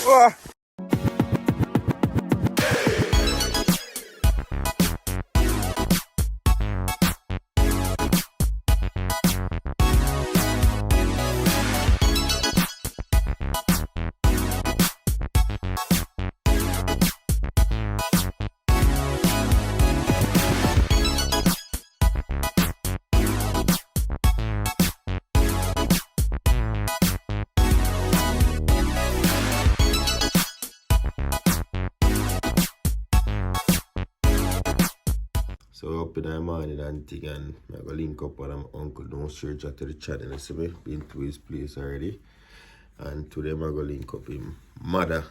Ah. So up in the morning and thing, and I go link up with my uncle down straight to the channel. You see me? Been to his place already. And today I go link up him mother.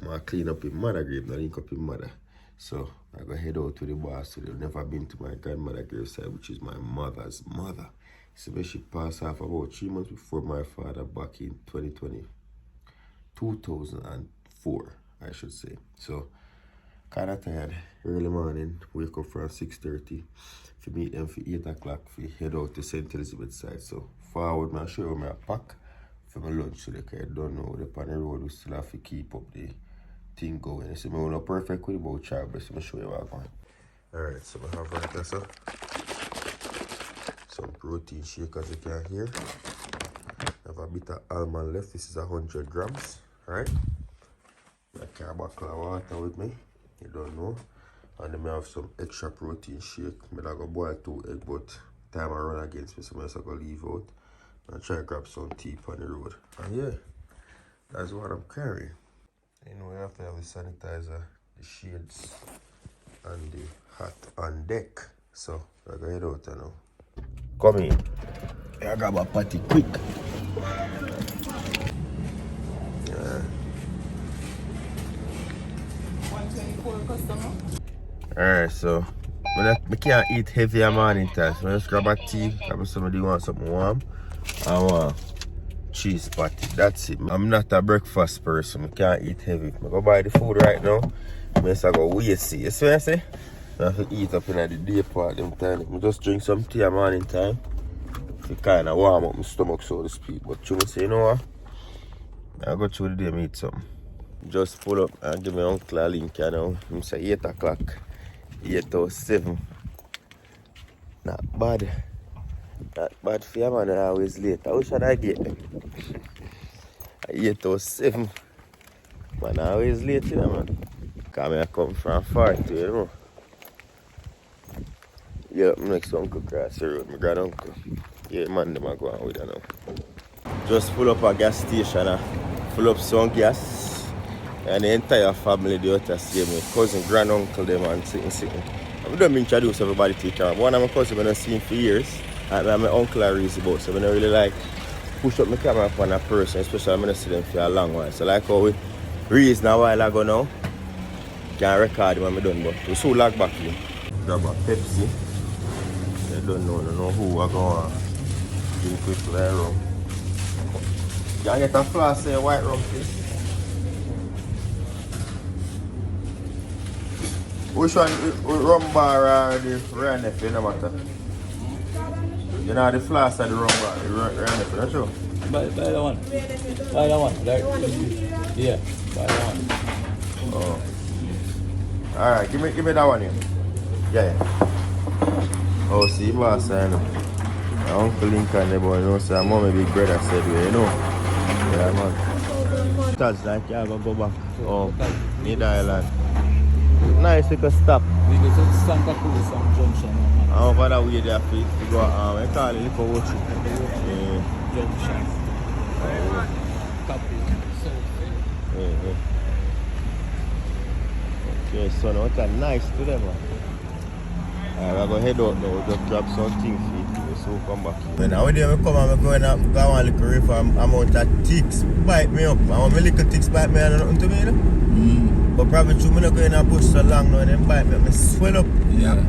I clean up his mother grave, not link up his mother. So I go head out to the boss today. I've never been to my grandmother gravesite, which is my mother's mother. See me, she passed off about 3 months before my father back in 2004, I should say. So kind of tired. Early morning, wake up from 6:30 to meet them for 8 o'clock for head out to St. Elizabeth side. So forward, I show me a pack for my lunch so because I don't know the on the road we still have to keep up the thing going. You see me, we're not perfect with about child, but I'm show you what I'm going. Alright, so I have right there, so some protein shake as you can hear. I have a bit of almond left. This is 100 grams. Alright. I carry a bottle of water with me. You don't know. And then I have some extra protein shake. I go boil 2 eggs, but time I run against me, so I'm going to leave out. And try to grab some tea on the road. And yeah, that's what I'm carrying. You know, we have to have the sanitizer, the shades, and the hat on deck. So I go head out now. Come in. I grab a patty quick. Yeah. 124 customer. Alright, so I can't eat heavy at morning time, so I just grab a tea, grab somebody want something warm. I want cheese patty. That's it. I'm not a breakfast person. I can't eat heavy. I go buy the food right now. I just go waste it. You see what I say? I have to eat up in the day part them time. I just drink some tea at morning time to kind of warm up my stomach, so to speak. But you say, you know what? I go through the day and eat something. Just pull up and give my uncle a link, you know. He say 8 o'clock, 8 or 7. Not bad. Not bad for you, man. I always late. How should I get them? 8 or 7. Man, I always late, you know, man. Because I come from far too, you know. Yeah, my next uncle cross the road, my grand uncle. Yeah, man, them are going with you now. Just pull up a gas station, full up some gas. And the entire family they out to see me. Cousin, grand uncle, them and sitting. I don't introduce everybody to each other. One of my cousins I've not seen for years. And my uncle are raised about, so I don't really like push up my camera upon a person, especially when I see them for a long while. So like how we raised a while ago now, can't record when I'm done, but we so lag back in. Grab a Pepsi. I don't know who I go on. Drink with the rum. Can I get a flask of white rum, please? Which one, rum bar or the Ranef, no matter? You know the flask of the rum bar, the Ranef, that's true? Buy the one. Buy the one. Yeah, buy the one. Oh. Alright, give me that one here. Yeah. Oh, see, boss, I know. My Uncle Lincoln, they boy, you know, so mommy big brother said, you know. Yeah, man. That's like, yeah, go back. Oh, Mid Island. Nice little stop. We go to Santa Cruz and Junction. Over that way there, we go, I call it Little Watch. Yeah. Junction. Copy. So, okay, so now it's a nice to them, man. I'm going to head out now, just grab some things for you, so come back. When I come, I'm going to go on a little river, amount of ticks bite me up. I want my little ticks bite me and nothing to me, you know? But probably true, I'm not going to bush so long now and then bite me up. I swell up. Yeah.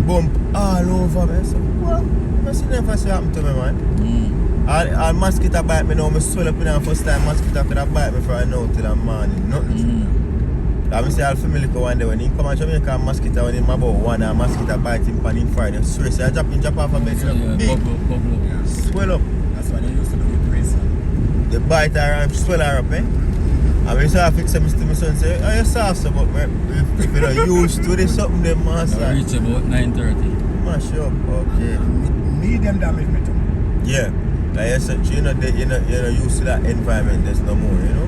Bump all over me. So, well, I see never see happen to me, man. All mosquito bite me now, I swell up in the first time mosquito could have bite me from now till the morning. Nothing. I say all family go one day when he come to Jamaica, mosquito when him about one and mosquito bite him on him Friday. Straight, so I drop off a bed, big, bubble. Yeah. swell up. That's what they used to do with racing. The bite her and swell her up, eh? I mean, so I fix them to my son say, oh, you're soft, so, but if you're not used to this, something them, man, I reach about 9:30. Mash up, okay. Medium damage, me too. Yeah. Like I said, you're not used to that environment, there's no more, you know?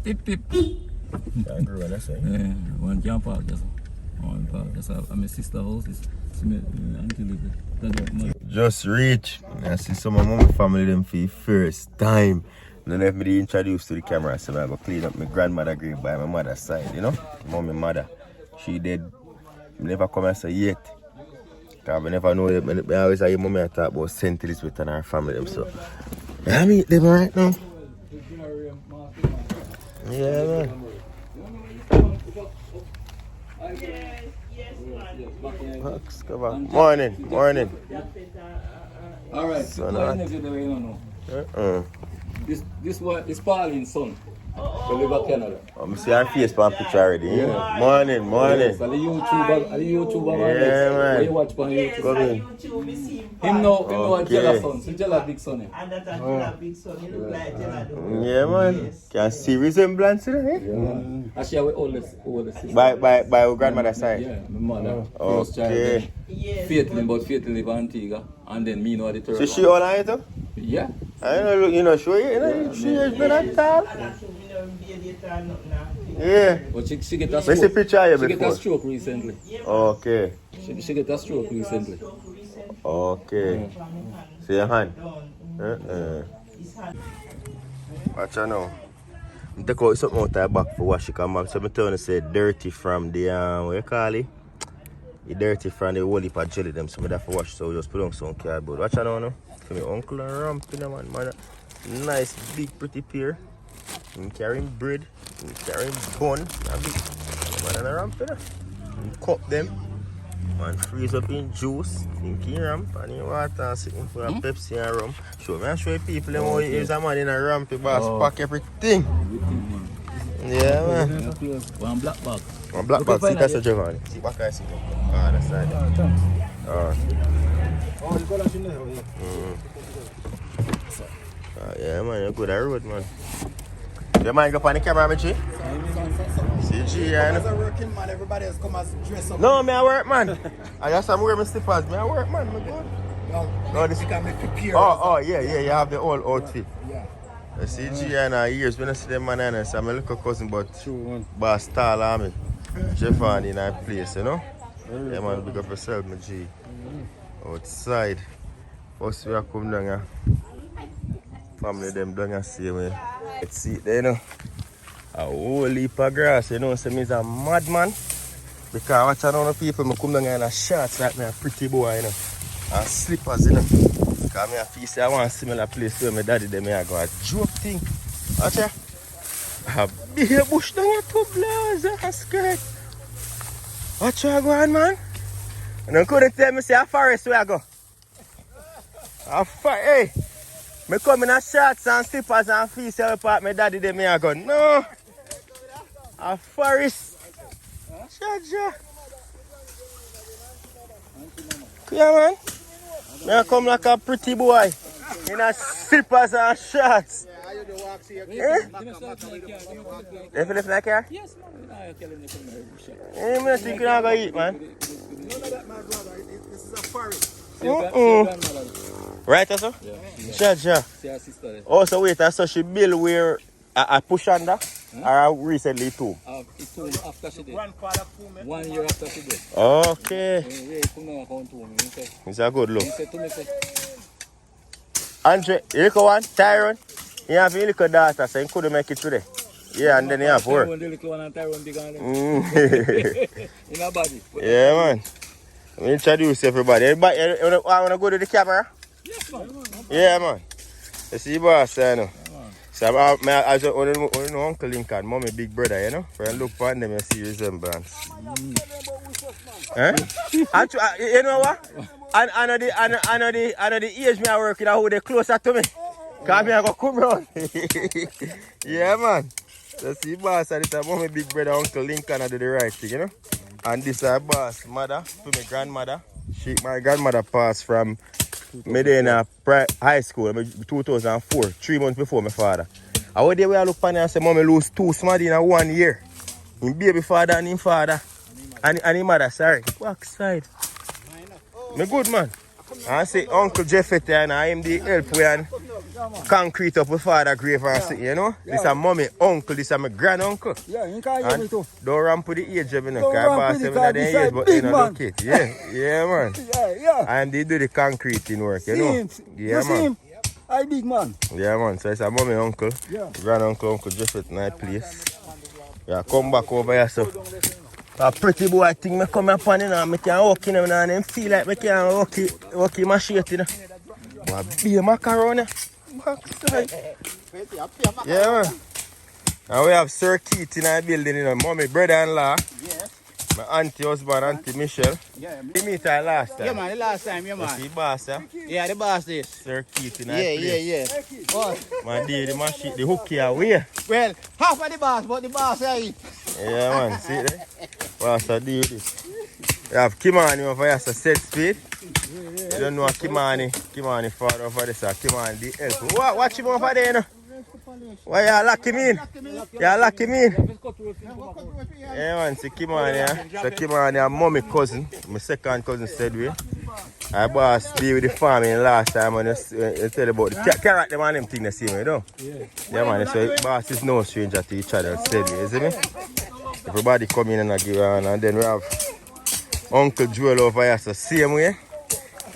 Pip pip. I agree with that, say. Yeah, one camp park just. One park just. I'm my sister house. It's until it. Just reach. I see some of my family them for the first time. And then me introduced to the camera, so I go clean up my grandmother grave by my mother's side, you know? My mother. She did. Never come and say yet. Because I never know them. I always hear mommy talk about St. Elizabeth and her family them, so I meet them right now. Yeah, man. Box cover. Morning. Alright, So This one is Pauline's son. We live at Canada. I see our face on picture already. Yeah. Morning. Yes, the YouTuber. Yeah, man. What you watch on YouTube? Come in. Him know a Okay. Jella son. So Jella big son. And that's a big son. You look like Jella. Yeah, man. Can see resemblance in it, eh? I share with older sister. By our grandmother's side. Yeah, my mother. First Okay. child. Faith live in Antigua. And then me know the third So she one. all right, though? Yeah. I don't know, you know, show you, she has been at all. Yeah. But she get a Where's the stroke. picture of you She get before? a stroke recently. Okay. She get a stroke recently. Okay. See your hand? Watch out now. I take out something out of the back for wash it come back. So I tell you say dirty from the, what you call it? The dirty from the whole heap of jelly them. So I have to wash, so we just put on some cardboard. Watch out now. For my uncle and ramp, man. Nice, big, pretty pear. I'm carrying bread. I'm carrying bun. Man, and a ramp, you know. Cup them. Man, freeze up in juice. Think ramp and in water. Sitting for a Pepsi and rum. Show me and show people them how you use a man in a ramp. You boss pack everything. Yeah, man. One black bag. One black bag. See that's a Giovanni. See back I see them. Ah, that's side. Yeah, man, you're good at road, man. You mind go on the camera, me, G? CG, yeah. As a working man, everybody else come as dress up. No, me I work, man. I just am wearing my slippers. Me I work, man. Me good. No, this can make prepare. Oh, yeah. You have the whole outfit. Yeah. The CG and years when I see them man and say I'm a little cousin, but boss tall on me. Giovanni in that place, you know? Yeah, man, big up yourself, my G. Outside. First we are come down here. Family them down here see me. Let's see it there, you know. A whole heap of grass, you know, so me is a madman. Because I watch around the people, I come down here in a shorts like me a pretty boy, you know. And slippers, you know. Because I feel say I want a similar place where my daddy them I go a joke thing. Watch ya. A big bush down here too, blouse and skirt. Watch where I go on, man. And you couldn't tell me say a forest where I go. Hey. Me come in a shorts and slippers and feel say apart my daddy them I go. No. A forest. Jaja. Yeah, man. Me come like a pretty boy in a slippers and shorts. Definitely like here? Yes, man. Hey, me think you're not going to eat, man. None of that, my brother. This is a forest. Right, also? Yeah. Jaja. See her sister there. Oh, so wait, so she built where I push under? Or recently too? It's 2 after she did. 1 year after she did. Okay. It's a good look. He said to me, Andre, you look one, Tyrone. You have your little daughter, so you couldn't make it today. Yeah, and then you have work. the little one and Tyrone big on Mm. in her body. Yeah, man. Let me introduce everybody. Everybody, you want to go to the camera? Yes, man. Yeah, man. You see, boss, you know. So, I just only know Uncle Lincoln, mommy big brother, you know. When I look for them, you see resemblance. You know what? I know the age me I work with, who they closer to me. Because I go come round. Yeah, man. So see, boss, and this is mommy big brother, Uncle Lincoln, I do the right thing, you know. And this is boss, mother, for my grandmother. My grandmother passed from Medina high school in 2004, 3 months before my father. I went there we look on and say, Mommy lose 2 somebody in 1 year. Him baby father and him father. And him mother, sorry. Back side. Me good man. I say Uncle Jeffet and I am the help we and concrete up with father grave and sit, you know? This is mommy uncle, this is my granduncle. Yeah, you can't hear me too. Don't ramp with the age of me, no. Don't ramp with it, Because this years, is but big you know, man. look it. Yeah, man. Yeah. And they do the concreting work, you See know? him. Yeah, You see man. him? I big man. Yeah, man. So it's a mommy uncle, Yeah. granduncle, Uncle Jeffet, nice place. Yeah, come back over here, so. A pretty boy thing me come upon, you know, I can walk in and them feel like I can walk in my shit, you know. But be a macaroni. Yeah, man. And we have Sir Keith in our building, you know, mommy, brother-in-law. Yes. My auntie husband, Auntie Michelle. Yeah, We meet her last time. yeah, man, the last time, yeah, You see man. boss, yeah? Yeah, the boss is. Sir Keith in our place. Yeah. Boss. Man, the machine, the hook here, where? Well, half of the boss, but the boss is. Yeah, man, see it there? Boss, I deal with it. We have Kimani over here, so set speed. You don't know Kimani father over there, so Kimani the help. Watch him over there, you know. Why you lock him in? You lock him in? Yeah, man, see Kimani, yeah. So Kimani and mommy cousin, my second cousin said we. I boss deal with the farming last time and you tell about the carrot them and them thing the same, you know? Yeah, man, so boss is no stranger to each other, said we, you see me? Everybody come in and give on, and then we have Uncle Joel over here, so same way.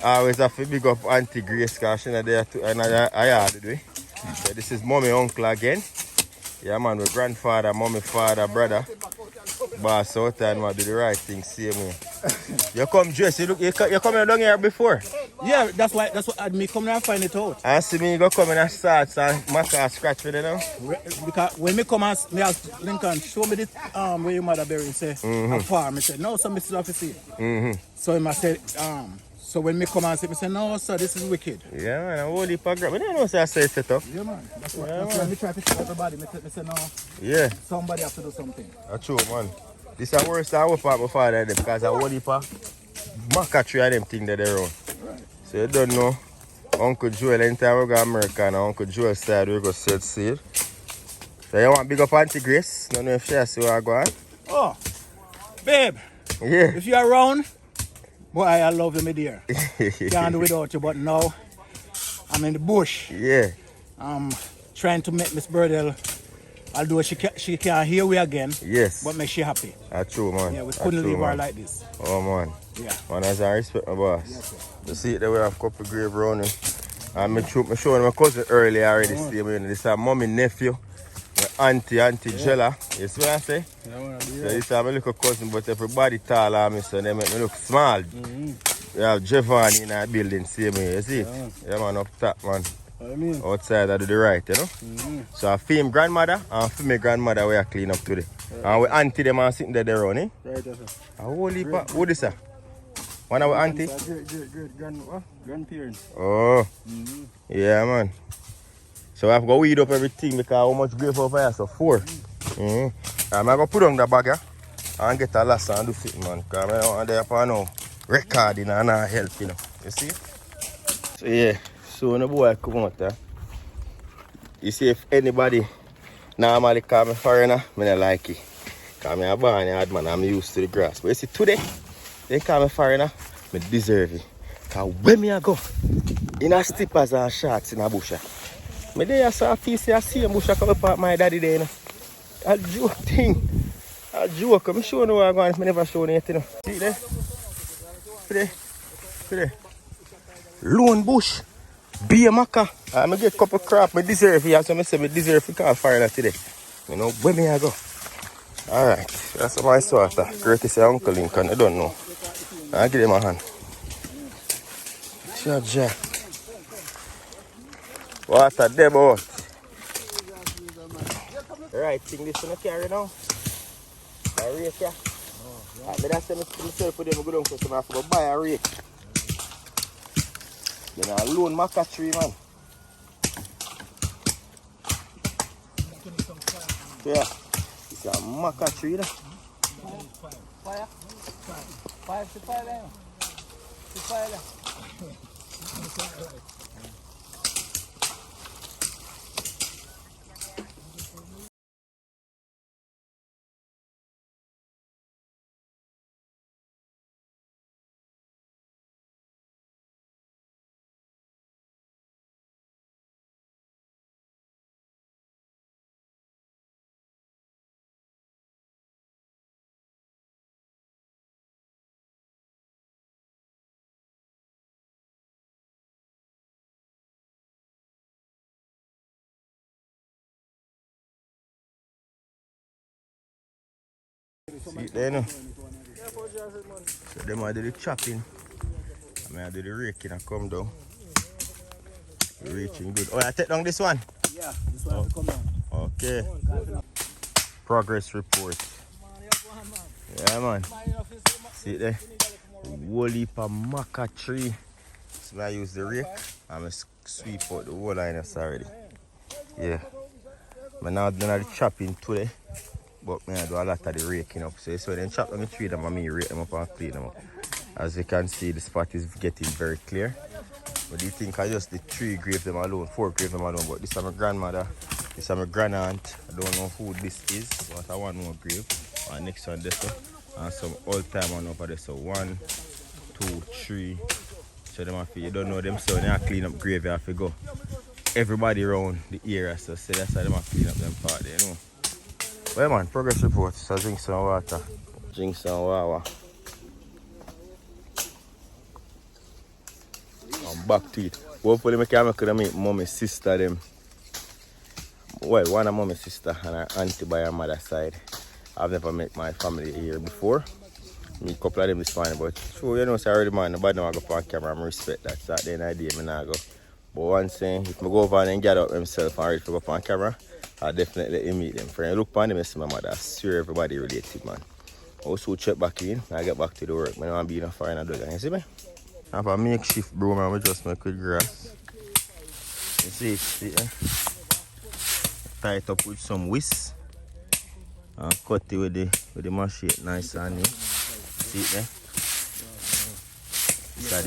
I always have to big up Auntie Grace because she's not there too, and I had it way. So this is mommy uncle again. Yeah man, with grandfather, mommy, father, brother. Boss out and man do the right thing, same way. You come dress, you come down here before. Yeah, that's what me come and find it out. I see me go come in and start and maca scratch for them now. Because when me come and me ask Lincoln, show me this where your mother buried, say a farm. I said, no, so me still have to see it. So he said, so when me come and say, me say, no, sir, this is wicked. Yeah man, a whole heap of grab. I don't know say I say set up. Yeah man, that's why me try to tell everybody. Me say, no, Yeah, somebody have to do something. that's true man. This is the worst I hope part before that because a whole heap of maca tree of them thing that they run. So you don't know, Uncle Joel, anytime we go to America and Uncle Joel side, we go set seed. So you want big up Auntie Grace? Don't know if she see where I go on. Oh, babe, Yeah. if you're around, boy, I love you, my dear. Can't do without you, but now I'm in the bush. Yeah. I'm trying to make Miss Birdell, although she can't hear we again, Yes. but make she happy. That's true, man. Yeah, we That's couldn't true, leave her man. like this. Oh, man. Yeah. Man, as I respect my boss. You see it there, we have a couple grave around him. And I showing my cousin earlier already. See, this is a mommy nephew. My auntie Jella. You see what I say? Yeah. So this is my little cousin, but everybody tall on me, so they make me look small. We have Giovanni in our building, see me, you see? Yeah, man, up top, man. I mean, Outside I do the right, you know? So I film grandmother and film my grandmother we are clean up today. And we auntie them are sitting there around, eh? right, that's it. A whole heap of, what is that? One of our auntie? Great grandparents. Oh, yeah, man. So I have to go weed up everything because how much grave over here? So 4. I'm going to put on the bag here and get a last and do it, man. Because I don't want to no recording and not help, you know. You see? So yeah, so when the boy come out there, you see if anybody normally call me foreigner, I don't like it. Because I'm a born yard man, I'm used to the grass. But you see today, they call me foreigner, I deserve it. Because when I go, in a slippers and shorts in a bush, I there saw a piece of same bush come up at my daddy there. You know. A joke thing. A joke. I'm showing you where I'm going. I never shown it. You know. See there? See there? Lone bush. Be a maca. I'm going to get a couple crap. I deserve it. So I say I deserve to call foreigner today. You know, where I go? Alright. That's my sort of courtesy of Uncle Lincoln. I don't know. I'll give him a hand. Sure. What a demo. Right thing this one carry now. A rake here. I say myself for them go down so I have to go buy a rake. Then a lone maca tree, man. Yeah. It's a maca tree, you know. Fire. See it there, no? So them I do the chopping. I do the raking and come down. Reaching good. Oh, I take down this one? Yeah, this one has to come down. Okay. Progress report. Yeah, man. See it there? Whole heap of maca tree. So I use the rake. I'm going to sweep out the whole line already. Yeah. I'm not doing the chopping today. But I do a lot of the raking up. So when they chop them the tree, I rake them up and clean them up. As you can see, the spot is getting very clear. But you think I just the 3 grave them alone, 4 grave them alone. But this is my grandmother, this is my grandaunt. I don't know who this is, but I want more grave. And next one this one. And some old time one over there. So 1, 2, 3. So them have to, you don't know them, so they have to clean up grave, you have to go. Everybody around the area, so that's why they have to clean up them part there, you know. Well man, progress report. So drink some water. Drink some water. I'm back to it. Hopefully I can make mommy's sister them. Well, one of mommy's sister and her auntie by her mother's side. I've never met my family here before. Me a couple of them is fine, but sure, you know, so I already man, nobody know I go on camera, I respect that. So at the end of the day, I not go. But one thing, if I go over and get out myself and ready to go on camera, I'll definitely let you meet them. Friend, look upon them and see my mother. I swear everybody related, man. Also check back in, I get back to the work. I don't want to be in a fire and do that. You see me? I have a makeshift broom and we just make with grass. You see it? See it? Tie it up with some whisk. And cut it with the machete nice and neat. See it there? This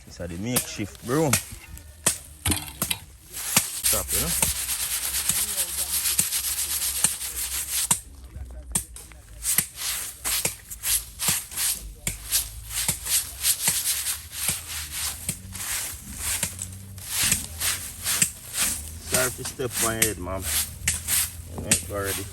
is the makeshift broom. Stop, you know? Sorry to step on your head, mom. Alright, already.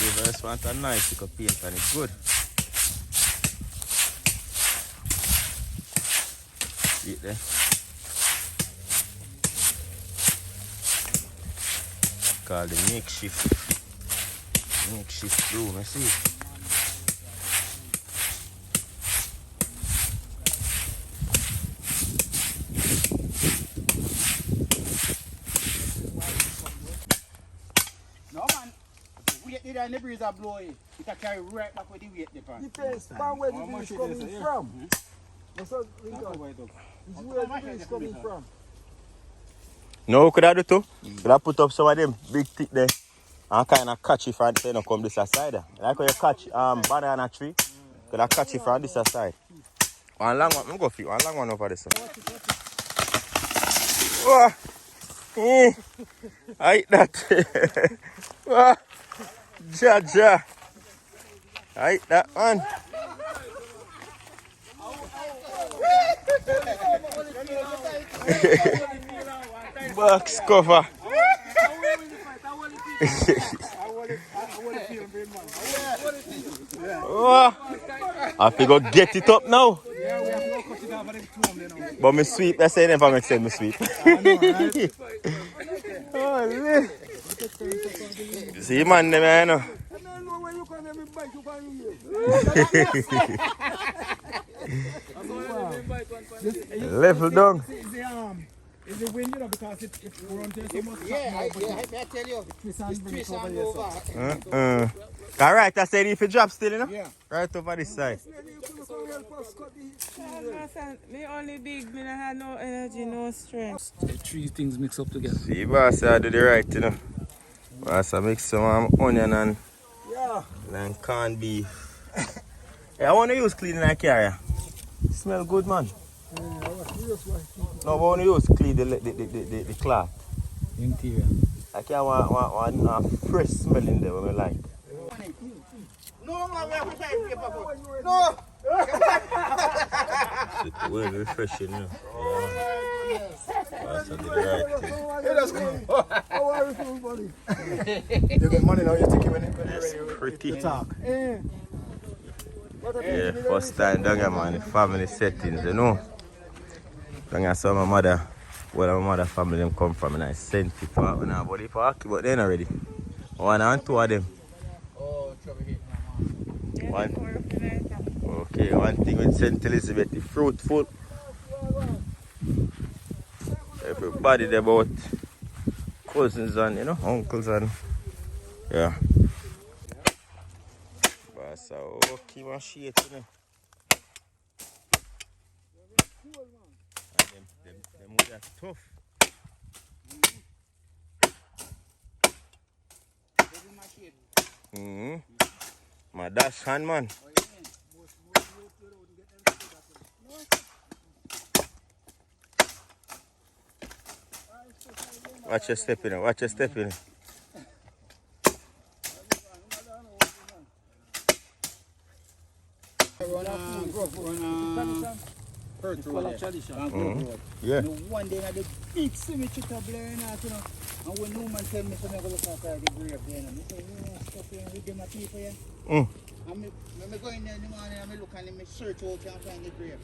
I just want a nice little paint and it's good. See it there? Called the makeshift broom, I see it. No man, weight there and the breeze are blowing. It can carry right back with the weight there. Depends on where the breeze coming from. What's up, Lincoln? Is where the breeze coming from? No, could I do too? Could I put up some of them big thick there and kind of catch it from the come this side? Like when you catch banana tree, could I catch it from this side? One long one, I'm going to fit one long one over this. Oh, I eat that. Oh, ja. I eat that one. Box cover. Oh, I have to go get it up now. But me sweep, that's say never make sense, me sweep. Oh, see man, them, you know. Level down. Is the wind, you know, because it runs so much. Yeah, I tell you. It's twist and over. Alright, I said if you drop still, you know? Yeah. Right over this side. Me only big, me don't have no energy, no strength. The 3 things mix up together. See, boss, I do the right, you know. Boss, I mix some onion and corned beef. Yeah, I want to use cleaning like carrier. Smell good, man. No, but I want to use clean the cloth. Interior. Like I want fresh smell in there when I like. No, man, we have to sign paper for. No. Well, refreshing, you know. Yeah. That's the right thing. Hey, let's go. How are you feeling, buddy? You get money now, you take it when you're ready. Pretty. To talk. Yeah, first time down here, man, family settings, you know. Down here, so my mother, where my mother family them come from, and I sent people out when I body park, but they're not ready. One and two of them. Oh, trouble here. One. Okay, one thing with St. Elizabeth, the fruitful. Everybody there about cousins and, you know, uncles and, yeah. But so, okay, my shit, you know. And them would have tough. My dash hand, man. Watch your step in it, watch your step in it. Yeah. One day I did big cemetery to blurring out, you know. And when no man tell me so I go look outside the grave there, and I say, you know, stuff here with them people here. And when I go in there in the morning, I look and I search out and find the grave.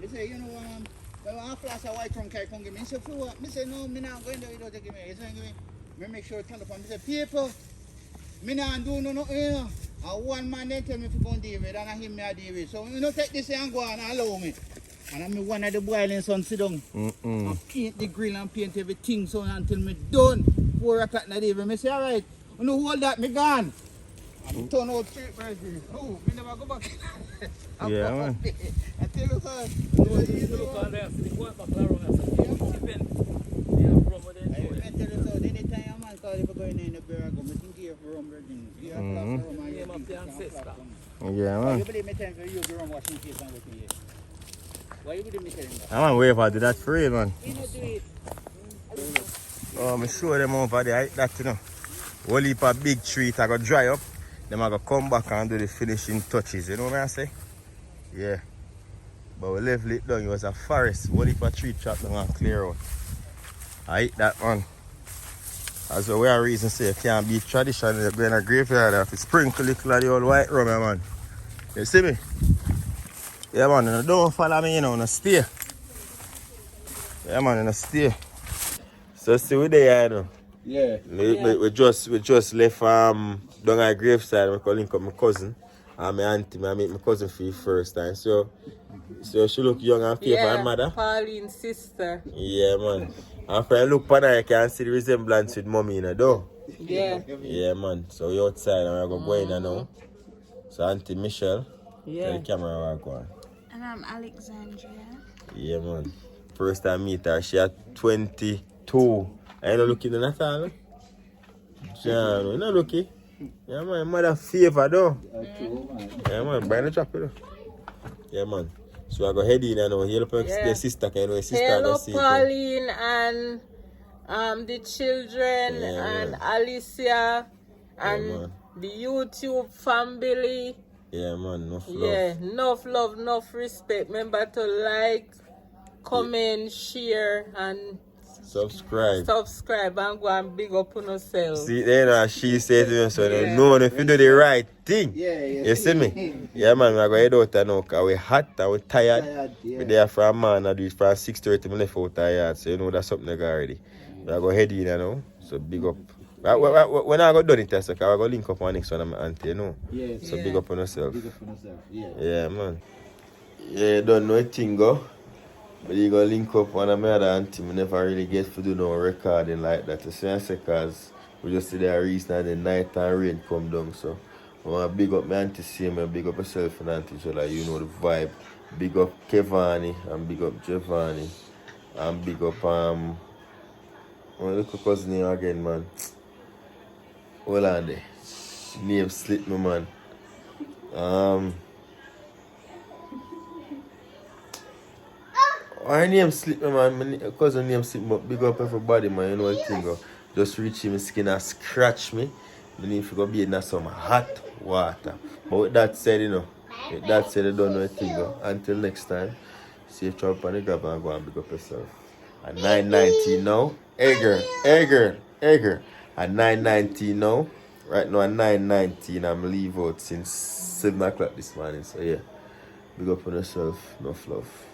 They say, you know, I flash a white from come give me. I say, for what? I say, no, I'm not going there without taking me. He say, give me. I make sure I turn up and I say, people, I not do nothing, you know. And one man then tell me if you go and deal with it, and I him me I deal with it. So, you know, take this and go and allow me. And I'm one of the boiling son sit down and paint the grill and paint everything so until me done. 4 o'clock in the evening, I say, all right, you know, hold that, me gone. And turn out straight for it. Oh, me never go back. Yeah, man. I tell you, sir. I tell you, sir, anytime a man call if I go in the beer, I go, I think you have rum, virgin. You have rum and you have Yeah, man. You believe me time for you to rum washing case and everything here. Why you believe me telling that? I'm on wait for do that for you, man. You know do it. Oh, I'm sure them over there, that, you know. One heap of big tree, it I go dry up. Then I go come back and do the finishing touches, you know what I say? Yeah. But we left it down, it was a forest. One heap of tree chop down and clear out. I hate that, man. That's the way I reason say you can't be traditional. You're going to a graveyard if you sprinkle little of the old white rum, man. You see me? Yeah, man, and don't follow me, you know, and stay. Yeah, man, and stay. So, see, we there, you know. Yeah. We just left down at graveside. We call link up my cousin and my auntie. I meet my cousin for the first time. So she look young and fair for her mother. Pauline's sister. Yeah, man. After I look upon her, I can see the resemblance with mommy, you know, though. Yeah. Yeah, man. So we outside and we're going to go in now. So Auntie Michelle, tell the camera we're going. And I'm Alexandria. Yeah, man. First time I meet her, she at 22. I ain't looking at all. John, you're not looking. Yeah, man. Mother favor, though. Yeah, man. Buy the chopper, though. Yeah, man. So I go head in and help your sister. Can you know your sister? Hello, Pauline and the children and Alicia and the YouTube family. Yeah, man. Enough love. Yeah, enough love, enough respect. Remember to like, comment, share, and subscribe and go and big up on yourself. See, then she said to me, so no, if you do the right thing. You see me? Yeah, man, we're going to head out now because we're hot and we're tired. We're there for a man, I do it from 6:30 we left out tired. So you know that's something like already. We're going to head in now, so big up. When I got done it, so I go link up on next one, my auntie, you know. So big up on yourself. Big up on yourself, yeah, man. Yeah, you don't know a thing, go. But you go link up one of my other auntie. I never really get to do no recording like that. You see, I say, because we just see the reason and the night and rain come down. So I want to big up my auntie, see me, big up myself and auntie, so like you know the vibe. Big up Kevani and big up Giovanni. And big up, look at cousin name again, man. Hold on there. Name slip me, man. Her name slip me, man. My cousin name slip me, big up everybody, man. You know what thing go. Just reach him, skin and scratch me. I need to go be in some hot water. But with that said, you don't know a thing. Until next time, safe travel on the grab and go and pick up yourself. At 9:19 now. Hey girl. At 9:19 now. Right now at 9:19, I'm leave out since 7 o'clock this morning. So yeah, big up on yourself. Enough love.